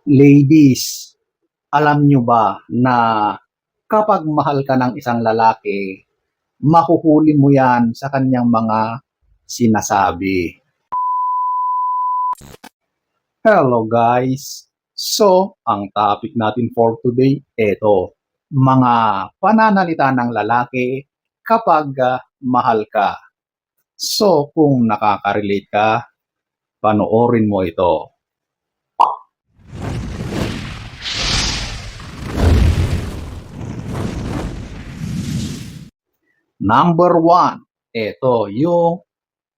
Ladies, alam nyo ba na kapag mahal ka ng isang lalaki, mahuhuli mo yan sa kanyang mga sinasabi. Hello guys! So, ang topic natin for today, eto, mga pananalita ng lalaki kapag mahal ka. So, kung nakaka-relate ka, panoorin mo ito. Number 1, ito yung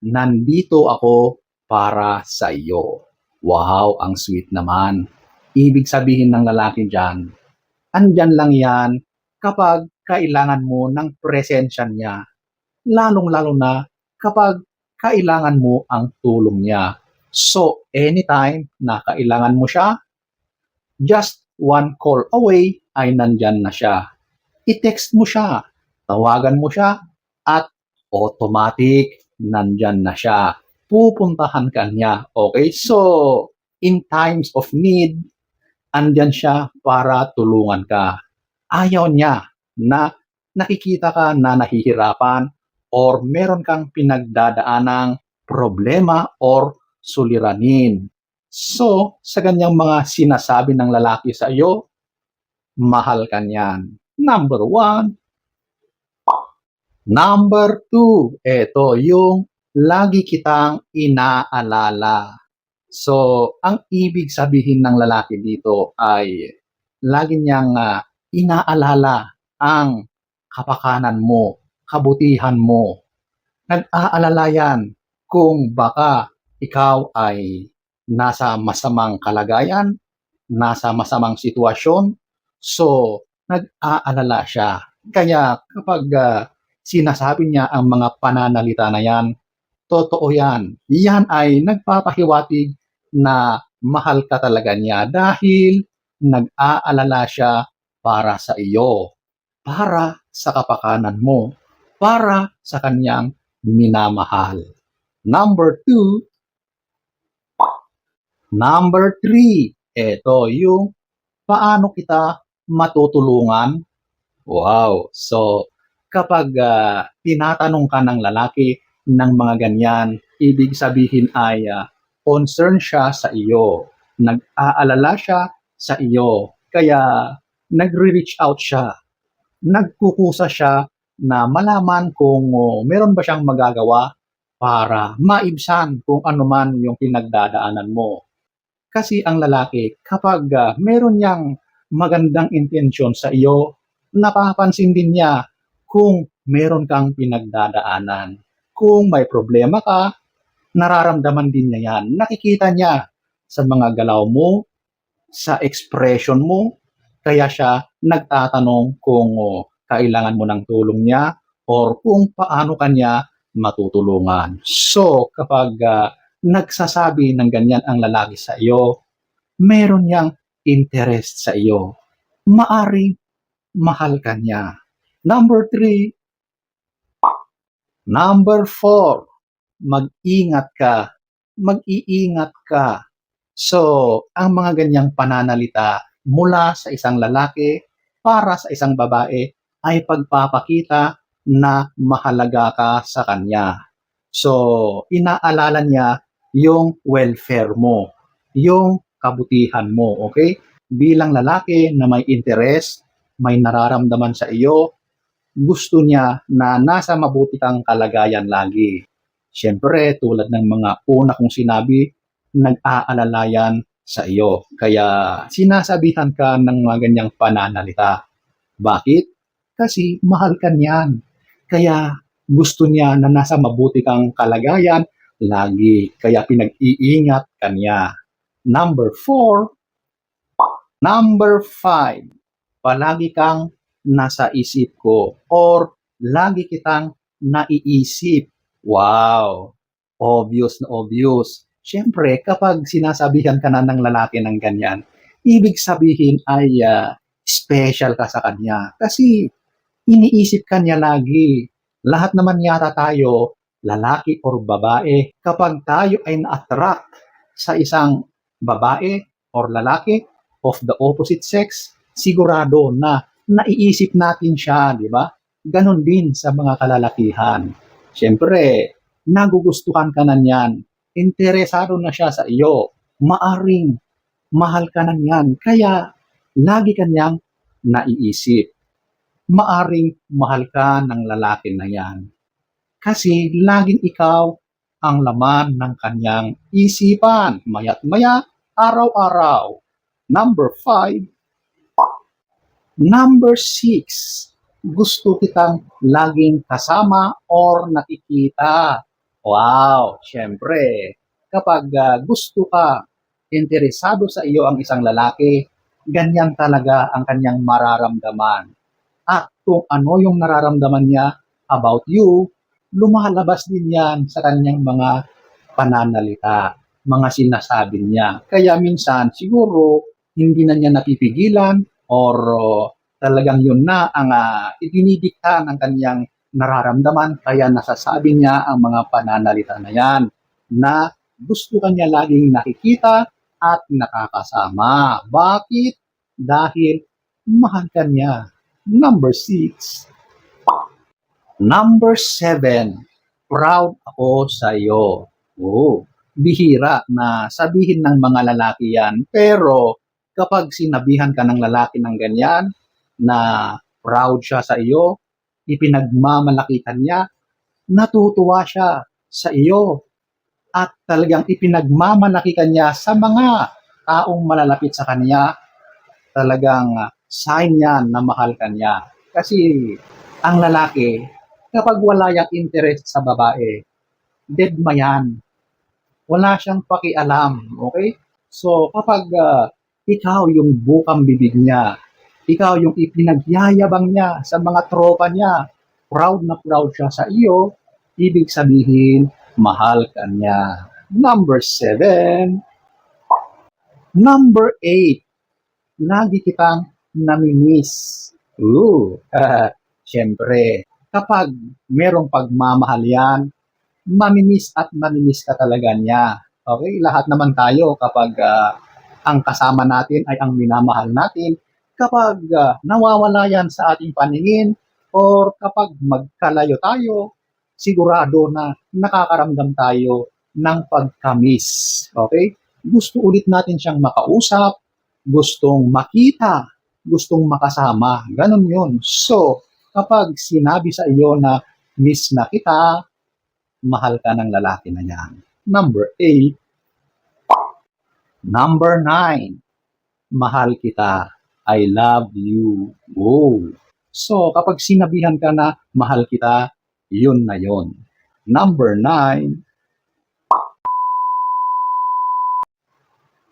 nandito ako para sa iyo. Wow, ang sweet naman. Ibig sabihin ng lalaki dyan, andyan lang yan kapag kailangan mo ng presensya niya. Lalong-lalo na kapag kailangan mo ang tulong niya. So, anytime na kailangan mo siya, just one call away ay nandyan na siya. I-text mo siya, tawagan mo siya, at automatic nandyan na siya. Pupuntahan ka niya. Okay? So, in times of need, andyan siya para tulungan ka. Ayaw niya na nakikita ka na nahihirapan or meron kang pinagdadaanang problema or suliranin. So, sa ganyang mga sinasabi ng lalaki sa iyo, mahal ka niyan. Number 1. Number 2, ito yung lagi kitang inaalala. So, ang ibig sabihin ng lalaki dito ay lagi niyang inaalala ang kapakanan mo, kabutihan mo. Nag-aalala yan kung baka ikaw ay nasa masamang kalagayan, nasa masamang sitwasyon. So, nag-aalala siya. Kaya kapag sinasabi niya ang mga pananalita na yan, totoo yan. Yan ay nagpapahiwatig na mahal ka talaga niya dahil nag-aalala siya para sa iyo, para sa kapakanan mo, para sa kanyang minamahal. Number 2. Number 3, ito yung paano kita matutulungan. Wow! So, kapag tinatanong ka ng lalaki ng mga ganyan, ibig sabihin ay concern siya sa iyo. Nag-aalala siya sa iyo. Kaya nagre-reach out siya. Nagkukusa siya na malaman kung meron ba siyang magagawa para maibsan kung ano man yung pinagdadaanan mo. Kasi ang lalaki, kapag meron niyang magandang intensyon sa iyo, napapansin din niya kung meron kang pinagdadaanan. Kung may problema ka, nararamdaman din niya yan. Nakikita niya sa mga galaw mo, sa expression mo, kaya siya nagtatanong kung kailangan mo ng tulong niya or kung paano kanya matutulungan. So, kapag nagsasabi ng ganyan ang lalaki sa iyo, meron niyang interest sa iyo. Maaring mahal ka niya. Number 3. Number 4. Mag-ingat ka. Mag-iingat ka. So, ang mga ganyang pananalita mula sa isang lalaki para sa isang babae ay pagpapakita na mahalaga ka sa kanya. So, inaalala niya yung welfare mo, yung kabutihan mo, okay? Bilang lalaki na may interest, may nararamdaman sa iyo, gusto niya na nasa mabuti kang kalagayan lagi. Siyempre, tulad ng mga una kong sinabi, nag-aalala yan sa iyo. Kaya sinasabihan ka ng mga ganyang pananalita. Bakit? Kasi mahal ka niyan. Kaya gusto niya na nasa mabuti kang kalagayan lagi. Kaya pinag-iingat ka niya. Number 4. Number 5. Palagi kang nasa isip ko or lagi kitang naiisip. Wow! Obvious na obvious. Siyempre, kapag sinasabihan ka na ng lalaki ng ganyan, ibig sabihin ay special ka sa kanya. Kasi iniisip ka niya lagi. Lahat naman yata tayo, lalaki or babae, kapag tayo ay na-attract sa isang babae or lalaki, of the opposite sex, sigurado na naiisip natin siya, di ba? Ganon din sa mga kalalakihan. Siyempre, nagugustuhan ka na niyan, interesado na siya sa iyo, maaring mahal ka na niyan, kaya lagi ka niyang naiisip. Maaring mahal ka ng lalaki na yan. Kasi laging ikaw ang laman ng kanyang isipan. Maya't maya, araw-araw. Number 5. Number 6. Gusto kitang laging kasama or nakikita. Wow, syempre, kapag gusto ka, interesado sa iyo ang isang lalaki, ganyan talaga ang kanyang mararamdaman. At kung ano yung nararamdaman niya about you, lumalabas din yan sa kanyang mga pananalita, mga sinasabi niya. Kaya minsan, siguro, hindi na niya napipigilan or talagang yun na ang idinidikta ng kanyang nararamdaman. Kaya nasasabi niya ang mga pananalita na yan na gusto kanya laging nakikita at nakakasama. Bakit? Dahil mahal ka niya. Number 6. Number 7. Proud ako sa iyo. Oh, bihira na sabihin ng mga lalaki yan. Pero kapag sinabihan ka ng lalaki ng ganyan, na proud siya sa iyo, ipinagmamalakitan niya, natutuwa siya sa iyo. At talagang ipinagmamalakitan niya sa mga taong malalapit sa kanya, talagang sign yan na mahal ka niya. Kasi ang lalaki, kapag wala yung interest sa babae, dead ma yan. Wala siyang pakialam, okay? So kapag ikaw yung bukang bibig niya, ikaw yung ipinagyayabang niya sa mga tropa niya, proud na proud siya sa iyo, ibig sabihin, mahal ka niya. Number 7. Number 8. Lagi kitang namimiss. Siyempre, kapag merong pagmamahal yan, mamimiss at mamimiss ka talaga niya. Okay? Lahat naman tayo kapag ang kasama natin ay ang minamahal natin, kapag nawawala yan sa ating paningin or kapag magkalayo tayo, sigurado na nakakaramdam tayo ng pagkamiss. Okay? Gusto ulit natin siyang makausap, gustong makita, gustong makasama. Ganon yun. So, kapag sinabi sa iyo na miss na kita, mahal ka ng lalaki na yan. Number 8. Number 9. Mahal kita. I love you. Oh. So, kapag sinabihan ka na mahal kita, yun na yun. Number 9.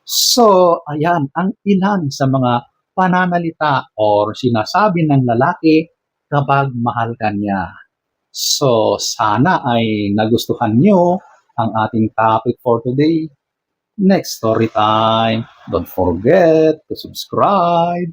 So, ayan, ang ilan sa mga pananalita or sinasabi ng lalaki kapag mahal ka niya. So, sana ay nagustuhan nyo ang ating topic for today. Next story time. Don't forget to subscribe.